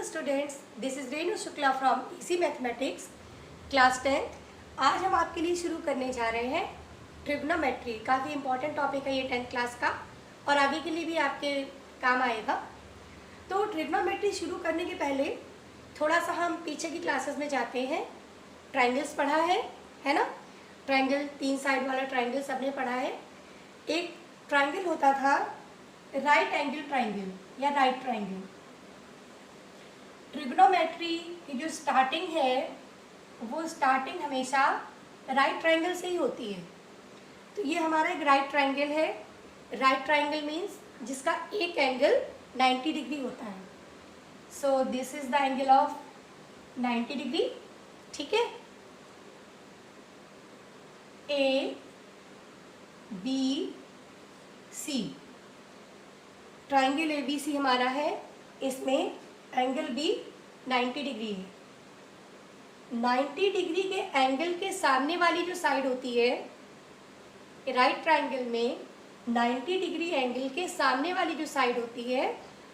Hello students, this is Renu Shukla from easy mathematics class 10th। आज हम आपके लिए शुरू करने जा रहे हैं ट्रिग्नोमेट्री। काफ़ी इंपॉर्टेंट टॉपिक है ये 10th क्लास का और आगे के लिए भी आपके काम आएगा। तो ट्रिग्नोमेट्री शुरू करने के पहले थोड़ा सा हम पीछे की क्लासेस में जाते हैं। ट्राइंगल्स पढ़ा है ना। ट्राइंगल, 3 साइड वाला ट्राइंगल सबने पढ़ा है। एक ट्राइंगल होता था राइट एंगल ट्राइंगल या राइट ट्राइंगल। ट्रिग्नोमेट्री की जो स्टार्टिंग है वो स्टार्टिंग हमेशा राइट ट्राइंगल से ही होती है। तो ये हमारा एक राइट ट्राइंगल है। राइट ट्राइंगल मीन्स जिसका एक एंगल 90 डिग्री होता है। So this is the angle of 90 degree. ठीक है। A B C, triangle A B C हमारा है। इसमें एंगल बी 90 डिग्री है। 90 डिग्री के एंगल के सामने वाली जो साइड होती है राइट ट्राइंगल में, 90 डिग्री एंगल के सामने वाली जो साइड होती है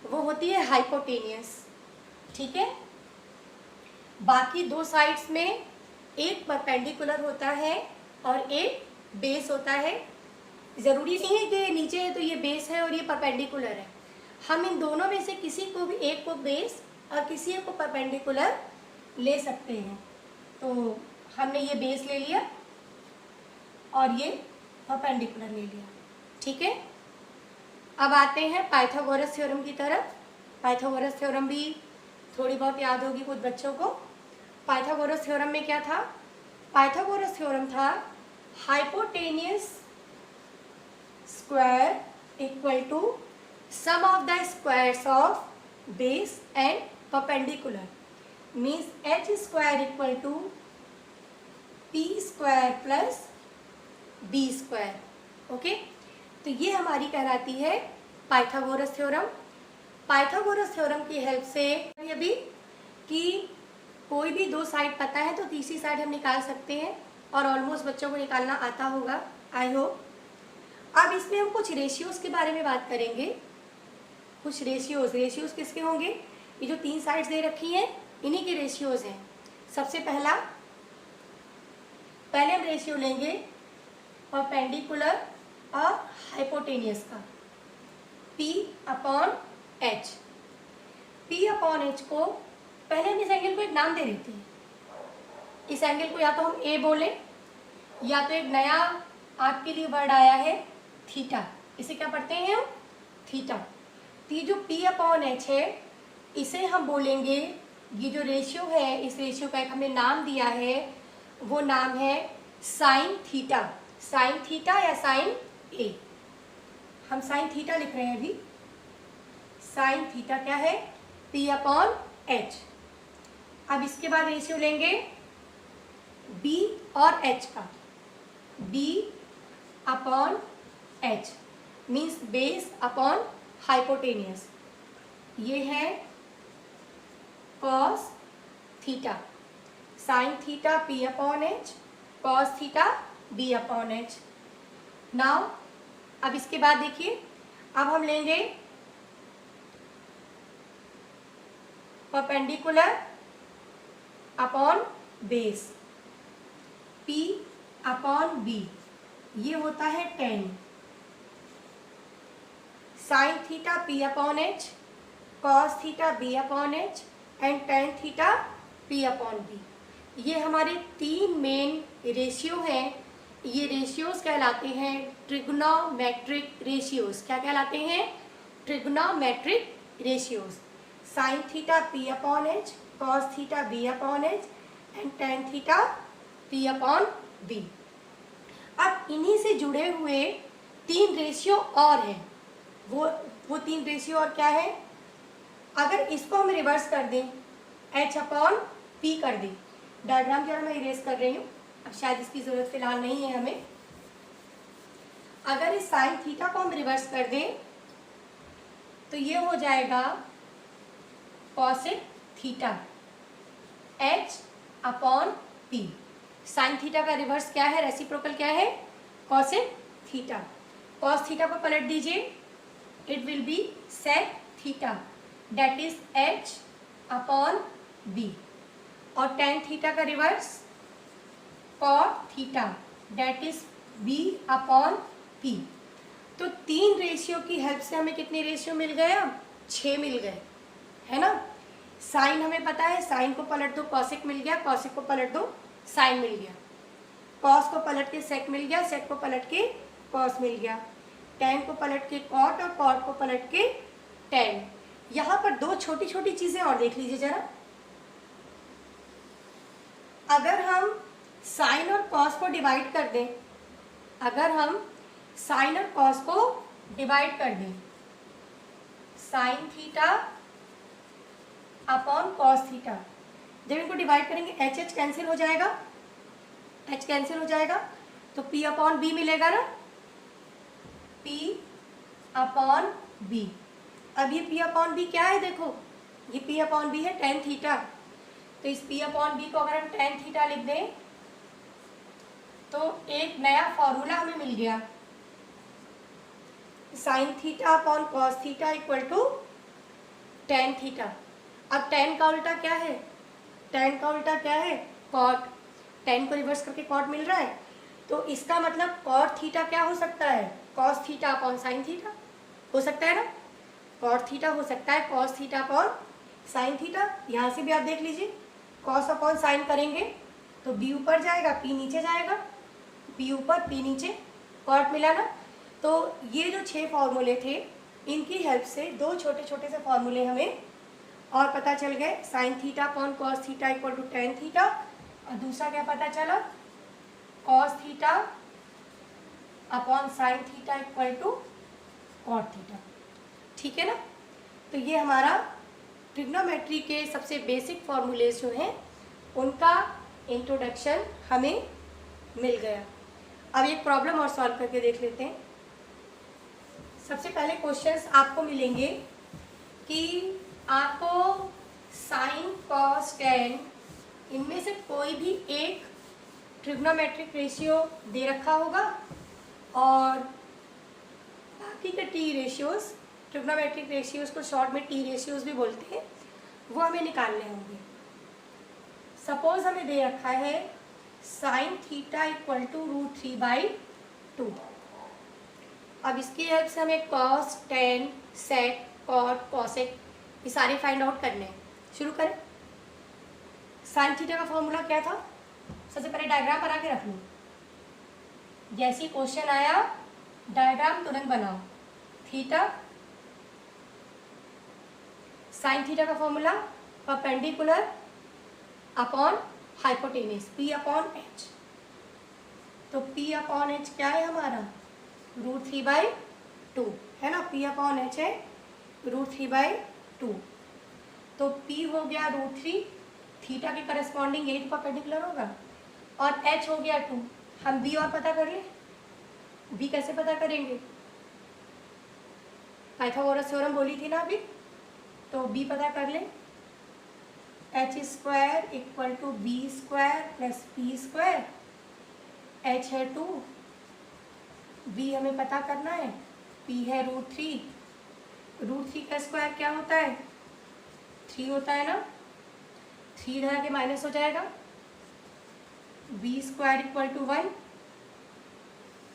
वो होती है हाइपोटेनियस। ठीक है। बाकी दो साइड्स में एक परपेंडिकुलर होता है और एक बेस होता है। ज़रूरी नहीं है कि नीचे है तो ये बेस है और ये परपेंडिकुलर है। हम इन दोनों में से किसी को भी एक को बेस और किसी को परपेंडिकुलर ले सकते हैं। तो हमने ये बेस ले लिया और ये परपेंडिकुलर ले लिया। ठीक है। अब आते हैं पाइथागोरस थ्योरम की तरफ। पाइथागोरस थ्योरम भी थोड़ी बहुत याद होगी कुछ बच्चों को। पाइथागोरस थ्योरम में क्या था? पाइथागोरस थ्योरम था hypotenuse square equal to sum of the squares of base and perpendicular, means h square equal to p square plus b square। Okay. तो ये हमारी कहलाती है पाइथागोरस थ्योरम। पाइथागोरस थ्योरम की हेल्प से अभी कि कोई भी दो साइड पता है तो तीसरी साइड हम निकाल सकते हैं और ऑलमोस्ट बच्चों को निकालना आता होगा, आई होप। अब इसमें हम कुछ रेशियोज के बारे में बात करेंगे। कुछ रेशियोज किसके होंगे? ये जो 3 साइड्स दे रखी हैं इन्हीं के रेशियोज हैं। सबसे पहले हम रेशियो लेंगे परपेंडिकुलर और हाइपोटेनियस का, P upon H। P upon H को पहले हम इस एंगल को एक नाम दे देते हैं। इस एंगल को या तो हम A बोलें या तो एक नया आपके लिए वर्ड आया है थीटा। इसे क्या पढ़ते हैं हम? थीटा। तो ये जो P अपॉन H है इसे हम बोलेंगे, ये जो रेशियो है इस रेशियो का एक हमने नाम दिया है, वो नाम है साइन थीटा। साइन थीटा या साइन A। हम साइन थीटा लिख रहे हैं अभी। साइन थीटा क्या है? P upon H। अब इसके बाद रेशियो लेंगे B और H का, B upon H means base upon hypotenuse. ये है cos theta. Sine theta P upon H, cos theta B upon H। Now अब इसके बाद देखिए, अब हम लेंगे perpendicular upon base, P upon B। ये होता है 10। Sine theta P upon H, cos theta B upon H and tan theta P upon B। ये हमारे 3 मेन रेशियो हैं। ये रेशियोज कहलाते हैं ट्रिग्नोमेट्रिक रेशियोज। क्या कहलाते हैं? Trigonometric ratios. Sine theta P upon H, cos theta B upon H and tan theta P upon B। अब इन्हीं से जुड़े हुए 3 रेशियो और हैं। वो 3 रेशियो और क्या है? अगर इसको हम रिवर्स कर दें, H अपॉन P कर दें, डायग्राम जरा मैं इरेज कर रही हूँ, अब शायद इसकी ज़रूरत फिलहाल नहीं है हमें। अगर इस साइन थीटा को हम रिवर्स कर दें तो ये हो जाएगा cosec theta H upon P। Sine theta का रिवर्स क्या है? रेसिप्रोकल क्या है? Cosec theta. कॉस थीटा को पलट दीजिए, it will be sec theta, that is H upon B, और टेन थीटा का reverse cot theta that is B upon P. तो 3 रेशियो की हेल्प से हमें कितने रेशियो मिल गए? अब 6 मिल गए, है ना। साइन हमें पता है, साइन को पलट दो कॉसिक मिल गया, कॉसिक को पलट दो साइन मिल गया, कॉस को पलट के सेक मिल गया, सेक को पलट के कॉस मिल गया, टेन को पलट के कॉट और कॉट को पलट के टेन। यहाँ पर 2 छोटी छोटी चीजें और देख लीजिए जरा। अगर हम साइन और कॉस को डिवाइड कर दें, अगर हम साइन और कॉस को डिवाइड कर दें, sign theta upon cos theta, जब इनको डिवाइड करेंगे एच एच कैंसिल हो जाएगा, एच कैंसिल हो जाएगा, तो पी अपॉन बी मिलेगा ना, पी अपॉन बी। अब ये पी अपॉन बी क्या है? देखो ये पी अपॉन बी है टेन थीटा, तो इस पी अपॉन बी को अगर हम टेन थीटा लिख दें तो एक नया फॉर्मूला हमें मिल गया, sine theta upon cos theta equal to tan theta. अब टेन का उल्टा क्या है? टेन का उल्टा क्या है? कॉट। टेन को रिवर्स करके कॉट मिल रहा है, तो इसका मतलब कॉट थीटा क्या हो सकता है? Cos theta upon sine theta हो सकता है ना। कॉट थीटा हो सकता है cos theta upon sine theta. यहाँ से भी आप देख लीजिए, कॉस अपॉन साइन करेंगे तो बी ऊपर जाएगा, पी नीचे जाएगा, पी ऊपर पी नीचे, कॉट मिला ना। तो ये जो 6 फॉर्मूले थे, इनकी हेल्प से 2 छोटे छोटे से फॉर्मूले हमें और पता चल गए। Sine theta upon cos theta equal to tan theta, और दूसरा क्या पता चला? Cos theta upon sine theta equal to cot theta. ठीक है ना। तो ये हमारा ट्रिग्नोमेट्री के सबसे बेसिक फॉर्मूलेज जो हैं उनका इंट्रोडक्शन हमें मिल गया। अब एक प्रॉब्लम और सॉल्व करके देख लेते हैं। सबसे पहले क्वेश्चंस आपको मिलेंगे कि आपको साइन कॉस टेन इनमें से कोई भी एक ट्रिग्नोमेट्रिक रेशियो दे रखा होगा, और बाकी के टी रेशियोज, ट्रिग्नोमेट्रिक रेशियोज को शॉर्ट में टी रेशियोज भी बोलते हैं, वो हमें निकालने होंगे। सपोज हमें दे रखा है साइन थीटा इक्वल टू √3/2। अब इसकी हेल्प से हमें कॉस, टेन, सेक, कॉट, कॉसेक ये सारे फाइंड आउट करने हैं। शुरू करें। साइन थीटा का फॉर्मूला क्या था? सबसे पहले डायग्राम बना के रख लो, जैसे ही क्वेश्चन आया डायग्राम तुरंत बनाओ। थीटा, साइन थीटा का formula perpendicular upon hypotenuse, P upon H. तो पी अपॉन एच क्या है हमारा? √3/2 है ना। पी अपॉन एच है √3/2। तो पी हो गया √3, थीटा के करस्पॉन्डिंग यही तो परपेंडिकुलर होगा, और एच हो गया 2। हम बी और पता कर लें। बी कैसे पता करेंगे? पाइथागोरस थ्योरम बोली थी ना अभी, तो बी पता कर लें। h² equal to b² plus p²। h है 2, b हमें पता करना है, p है √3। √3 का स्क्वायर क्या होता है? 3 होता है ना। 3 इधर के माइनस हो जाएगा, b² इक्वल टू 1,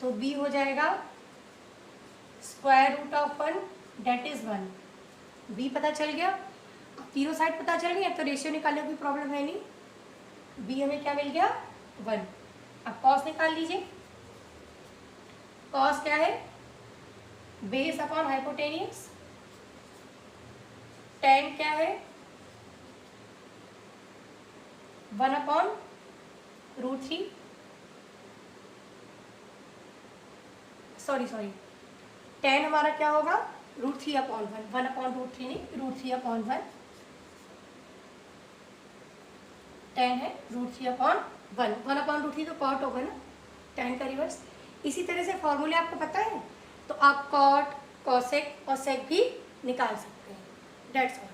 तो b हो जाएगा √1 डेट इज 1। b पता चल गया। अब तीनों साइड पता चल गई, तो रेशियो निकालने की प्रॉब्लम है नहीं। b हमें क्या मिल गया? 1। अब कॉस निकाल लीजिए। कॉस क्या है? Base upon hypotenuse. टेन क्या है? 1 अपॉन √3। सॉरी टेन हमारा क्या होगा? √3 अपॉन 1। 1 अपॉन √3 नहीं, √3 अपॉन 1। टेन है √3 अपॉन 1। 1 अपॉन √3 तो कॉट होगा ना, टेन का रिवर्स। इसी तरह से फॉर्मूले आपको पता है, तो आप कॉट, कॉसेक और सेक भी निकाल सकते हैं। That's all.